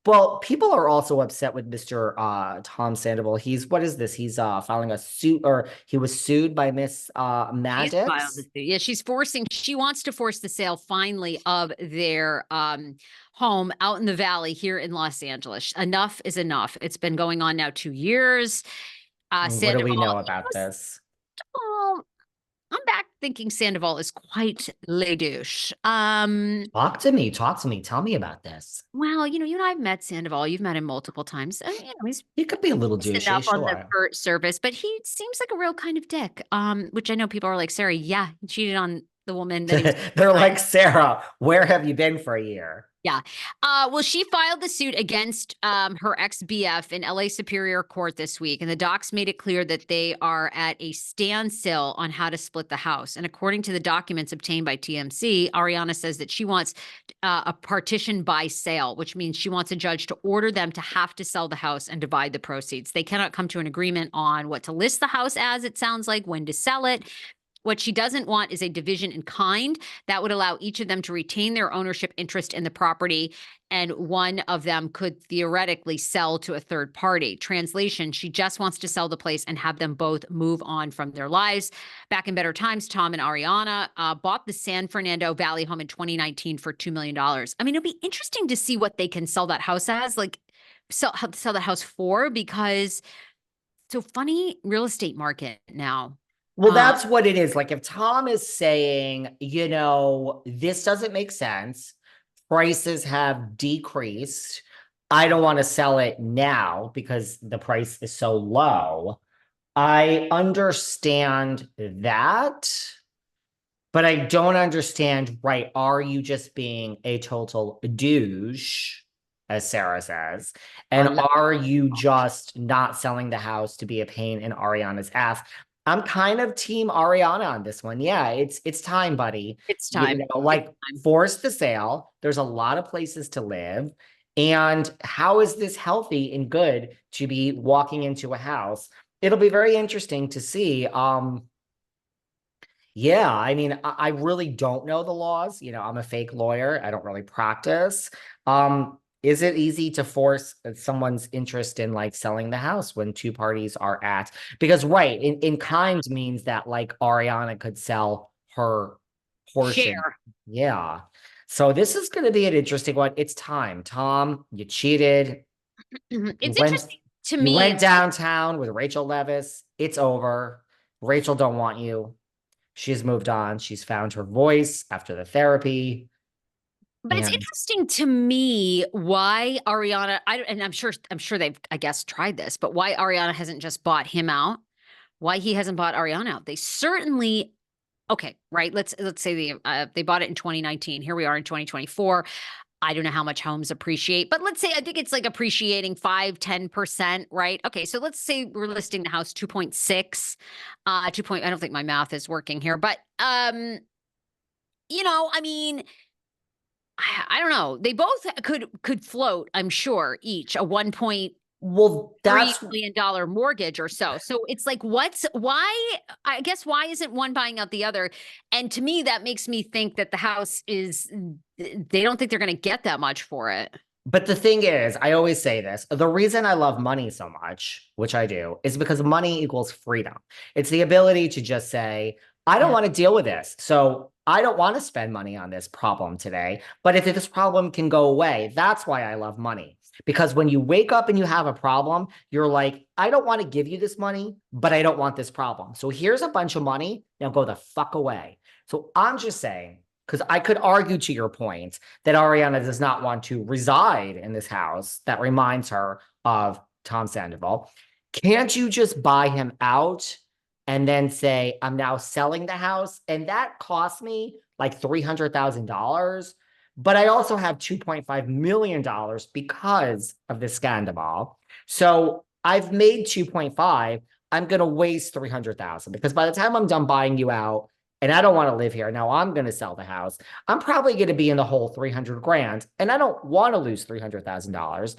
Well, people are also upset with Mr. Tom Sandoval. What is this? He's filing a suit, or he was sued by Miss She's filed the Madix. suit. Yeah, she wants to force the sale finally of their home out in the valley here in Los Angeles. Enough is enough. It's been going on now 2 years. What do we Sandoval, know about this? oh, I'm back thinking Sandoval is quite le douche. Talk to me. Talk to me. Tell me about this. Well, you and I have met Sandoval. You've met him multiple times. And, he's He could be a little decent douchey, enough on the sure. surface, but he seems like a real kind of dick. Which I know people are like, Sarah, yeah, he cheated on the woman that he was. They're like, Sarah, where have you been for a year? Yeah. Well, she filed the suit against her ex-BF in LA Superior Court this week, and the docs made it clear that they are at a standstill on how to split the house. And according to the documents obtained by TMC, Ariana says that she wants a partition by sale, which means she wants a judge to order them to have to sell the house and divide the proceeds. They cannot come to an agreement on what to list the house as, it sounds like, when to sell it. What she doesn't want is a division in kind that would allow each of them to retain their ownership interest in the property, and one of them could theoretically sell to a third party. Translation, she just wants to sell the place and have them both move on from their lives. Back in better times, Tom and Ariana bought the San Fernando Valley home in 2019 for $2 million. I mean, it'll be interesting to see what they can sell that house as, like sell the house for, because so funny real estate market now. Well, that's what it is. Like, if Tom is saying, this doesn't make sense, prices have decreased, I don't want to sell it now because the price is so low. I understand that, but I don't understand, right? Are you just being a total douche, as Sarah says? And are you just not selling the house to be a pain in Ariana's ass? I'm kind of team Ariana on this one. Yeah, it's time, buddy. It's time. Like, force the sale. There's a lot of places to live. And how is this healthy and good to be walking into a house? It'll be very interesting to see. Yeah, I mean, I really don't know the laws. I'm a fake lawyer. I don't really practice. Is it easy to force someone's interest in like selling the house when two parties are at? Because right, in kind means that like Ariana could sell her portion. Share. Yeah. So this is going to be an interesting one. It's time. Tom, you cheated. It's interesting to You me. went downtown with Rachel Leviss. It's over. Rachel don't want you. She's moved on. She's found her voice after the therapy. But it's interesting to me why Ariana, and I'm sure they've, I guess, tried this, but why Ariana hasn't just bought him out, why he hasn't bought Ariana out. They certainly, okay, right? Let's say they bought it in 2019. Here we are in 2024. I don't know how much homes appreciate, but let's say I think it's like appreciating 5-10%, right? Okay, so let's say we're listing the house 2.6, I don't think my math is working here, but I mean, I don't know. They both could float, I'm sure, each a $1.3 million mortgage or so. So it's like, why isn't one buying out the other? And to me, that makes me think that the house they don't think they're going to get that much for it. But the thing is, I always say this, the reason I love money so much, which I do, is because money equals freedom. It's the ability to just say, I don't want to deal with this. So I don't want to spend money on this problem today. But if this problem can go away, that's why I love money. Because when you wake up and you have a problem, you're like, I don't want to give you this money, but I don't want this problem. So here's a bunch of money. Now go the fuck away. So I'm just saying, because I could argue to your point that Ariana does not want to reside in this house that reminds her of Tom Sandoval. Can't you just buy him out and then say, I'm now selling the house? And that cost me like $300,000. But I also have $2.5 million because of the scandal. So I've made 2.5. I'm going to waste 300,000 because by the time I'm done buying you out, and I don't want to live here. Now I'm going to sell the house. I'm probably going to be in the hole 300 grand. And I don't want to lose $300,000.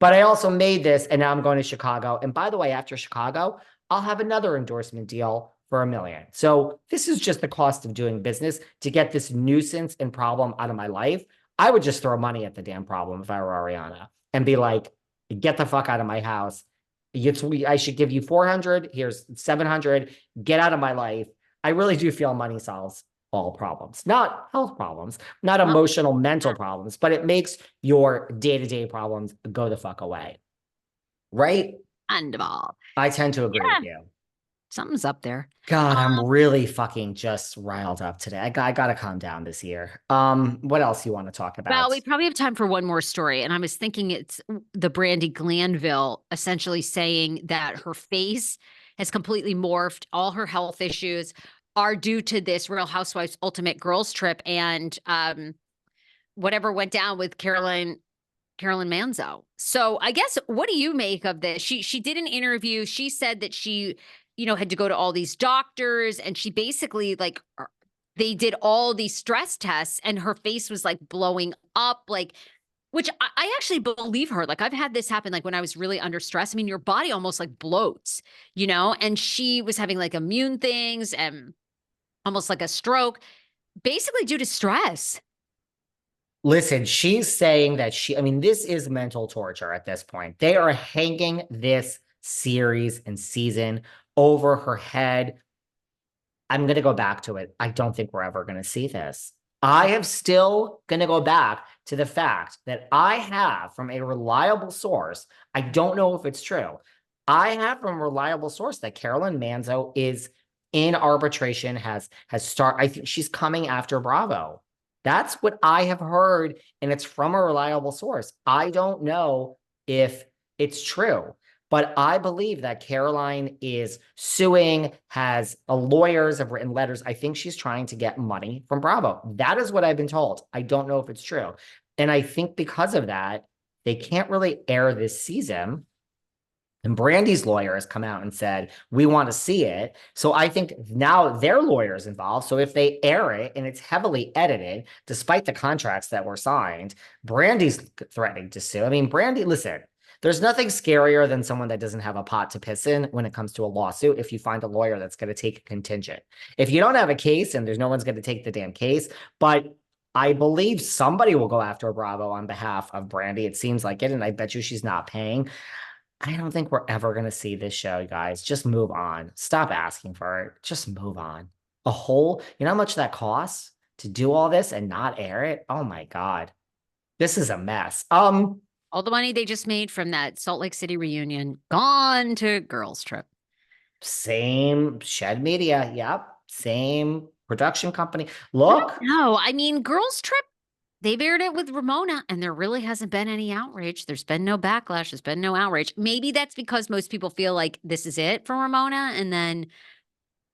But I also made this and now I'm going to Chicago. And by the way, after Chicago, I'll have another endorsement deal for $1 million. So this is just the cost of doing business to get this nuisance and problem out of my life. I would just throw money at the damn problem if I were Ariana. and be like, get the fuck out of my house. I should give you 400. Here's 700. Get out of my life. I really do feel money solves all problems, not health problems, not Well, emotional, mental problems, but it makes your day-to-day problems go the fuck away. Right? Sandoval. I tend to agree with Yeah, you. something's up there. God, I'm really fucking just riled up today. I gotta calm down this year. What else you want to talk Well, about? we probably have time for one more story. And I was thinking it's the Brandy Glanville essentially saying that her face has completely morphed. All her health issues are due to this Real Housewives Ultimate Girls Trip and whatever went down with Carolyn Manzo. So I guess what do you make of this? She did an interview. She said that she, had to go to all these doctors and she basically like they did all these stress tests and her face was like blowing up, like which I actually believe her. Like I've had this happen like when I was really under stress. I mean, your body almost like bloats, and she was having like immune things and almost like a stroke, basically due to stress. Listen, she's saying that I mean, this is mental torture at this point. They are hanging this series and season over her head. I'm going to go back to it. I don't think we're ever going to see this. I am still going to go back to the fact that I have from a reliable source. I don't know if it's true. I have from a reliable source that Carolyn Manzo is in arbitration, I think she's coming after Bravo. That's what I have heard, and it's from a reliable source. I don't know if it's true. But I believe that Caroline is suing, has lawyers have written letters. I think she's trying to get money from Bravo. That is what I've been told. I don't know if it's true. And I think because of that, they can't really air this season. And Brandy's lawyer has come out and said, we want to see it. So I think now their lawyer is involved. So if they air it and it's heavily edited, despite the contracts that were signed, Brandy's threatening to sue. I mean, Brandy, listen, there's nothing scarier than someone that doesn't have a pot to piss in when it comes to a lawsuit if you find a lawyer that's going to take a contingent. If you don't have a case and there's no one's going to take the damn case, but I believe somebody will go after Bravo on behalf of Brandy. It seems like it, and I bet you she's not paying. I don't think we're ever going to see this show, guys. Just move on. Stop asking for it. Just move on. You know how much that costs to do all this and not air it? Oh my God. This is a mess. All the money they just made from that Salt Lake City reunion gone to girls trip. Same Shed Media. Yep. Same production company. Look. No, I mean, girls trip, they've aired it with Ramona and there really hasn't been any outrage. There's been no backlash. There's been no outrage. Maybe that's because most people feel like this is it for Ramona and then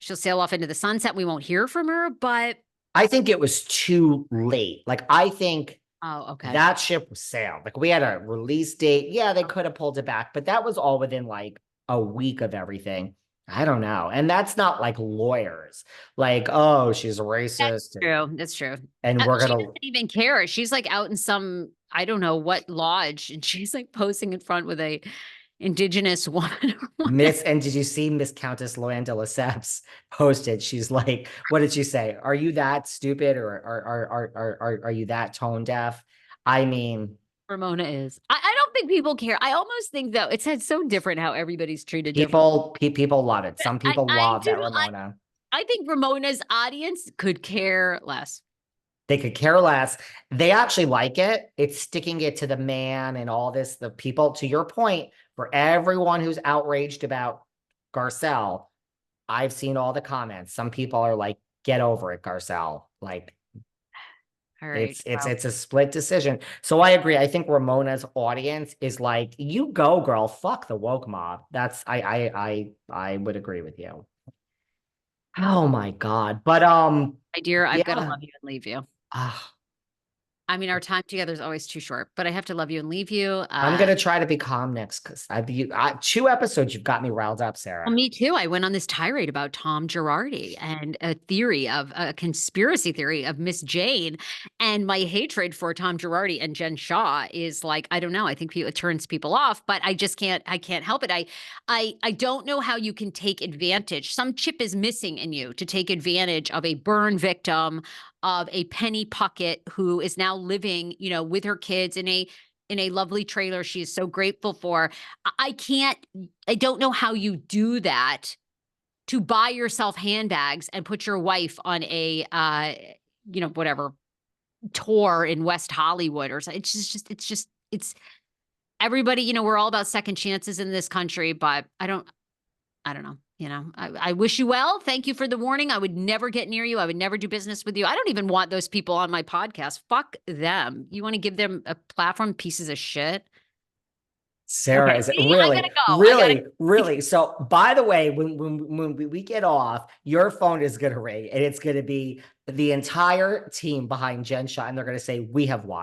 she'll sail off into the sunset. We won't hear from her, but I think it was too late. Like, I think oh, okay. that ship was sailed. Like, we had a release date. Yeah, they could have pulled it back, but that was all within like a week of everything. I don't know. And that's not like lawyers. Like, oh, she's racist. That's true. That's true. And we're She going to doesn't even care. She's like out in some, I don't know what lodge, and she's like posing in front with a indigenous woman. and did you see Miss Countess Luann de Lesseps posted? She's like, what did she say? Are you that stupid or are you that tone deaf? I mean, Ramona is. I don't think people care. I almost think though it's so different how everybody's treated people love it. Some people love that Ramona. I think Ramona's audience could care less. They could care less. They actually like it. It's sticking it to the man and all this. The people, to your point, for everyone who's outraged about Garcelle, I've seen all the comments. Some people are like, get over it, Garcelle. Like, all right, it's a split decision. So I agree. I think Ramona's audience is like, you go, girl. Fuck the woke mob. I would agree with you. Oh my God. But my dear, I've got to yeah. love you and leave you. Ah, I mean, our time together is always too short, but I have to love you and leave you. I'm gonna try to be calm next because 2 episodes you've got me riled up, Sarah. Well, me too. I went on this tirade about Tom Girardi and a conspiracy theory of Miss Jane, and my hatred for Tom Girardi and Jen Shaw is like, I don't know. I think it turns people off, but I just can't. I can't help it. I don't know how you can take advantage. Some chip is missing in you to take advantage of a burn victim, of a Penny Puckett who is now living, with her kids in in a lovely trailer she is so grateful for. I don't know how you do that, to buy yourself handbags and put your wife on a, whatever tour in West Hollywood or something. It's everybody, we're all about second chances in this country, but I don't know. I wish you well. Thank you for the warning. I would never get near you. I would never do business with you. I don't even want those people on my podcast. Fuck them. You want to give them a platform, pieces of shit? Sarah Okay, is see, I really, gotta go. really, really. So, by the way, when we get off, your phone is going to ring, and it's going to be the entire team behind Jen Shah, and they're going to say, "We have watched."